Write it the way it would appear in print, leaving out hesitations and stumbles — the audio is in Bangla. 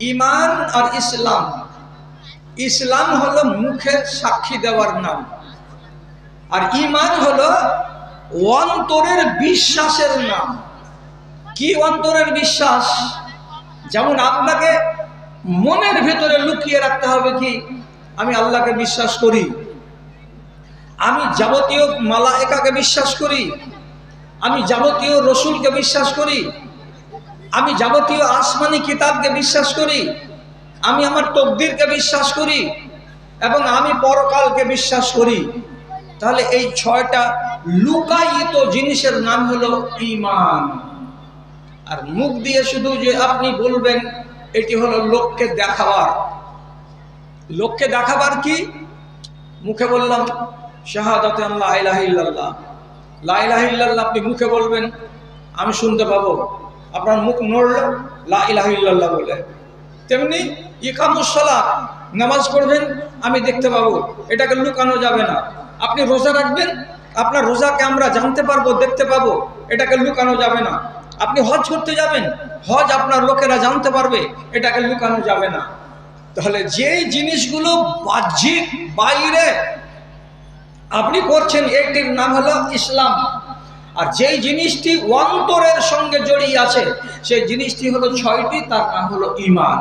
ইমান আর ইসলাম। ইসলাম হলো মুখে সাক্ষী দেওয়ার নাম, আর ইমান হলো অন্তরের বিশ্বাসের নাম। কি অন্তরের বিশ্বাস? যেমন আপনাকে মনের ভেতরে লুকিয়ে রাখতে হবে কি আমি আল্লাহকে বিশ্বাস করি, আমি যাবতীয় মালায়েকাকে বিশ্বাস করি, আমি যাবতীয় রসুলকে বিশ্বাস করি, আমি যাবতীয় আসমানি কিতাবকে বিশ্বাস করি, আমি আমার তকদিরকে বিশ্বাস করি এবং আমি পরকালকে বিশ্বাস করি। তাহলে এই ছয়টা লুকায়িত জিনিসের নাম হলো ঈমান। আর মুখ দিয়ে শুধু যে আপনি বলবেন এটি হলো লোককে দেখাবার। লোককে দেখাবার কি? মুখে বললাম শাহাদাতে লা ইলাহা ইল্লাল্লাহ, লা ইলাহা ইল্লাল্লাহ আপনি মুখে বলবেন, আমি শুনতে পাবো, আপনার মুখ নড়ল লা ইলাহা ইল্লাল্লাহ বলে। তেমনি ইকামুস সালাত, নামাজ পড়বেন, আমি দেখতে পাবো, এটাকে লুকানো যাবে না। আপনি রোজা রাখবেন, আপনার রোজাকে আমরা জানতে পারবো, দেখতে পাবো, এটাকে লুকানো যাবে না। আপনি হজ করতে যাবেন, হজ আপনার লোকেরা জানতে পারবে, এটাকে লুকানো যাবে না। তাহলে যে জিনিসগুলো বাহ্যিক বাইরে আপনি করছেন এটির নাম হলো ইসলাম, আর যেই জিনিসটি অন্তরের সঙ্গে জড়িয়ে আছে সেই জিনিসটি হলো ছয়টি, তার নাম হলো ঈমান।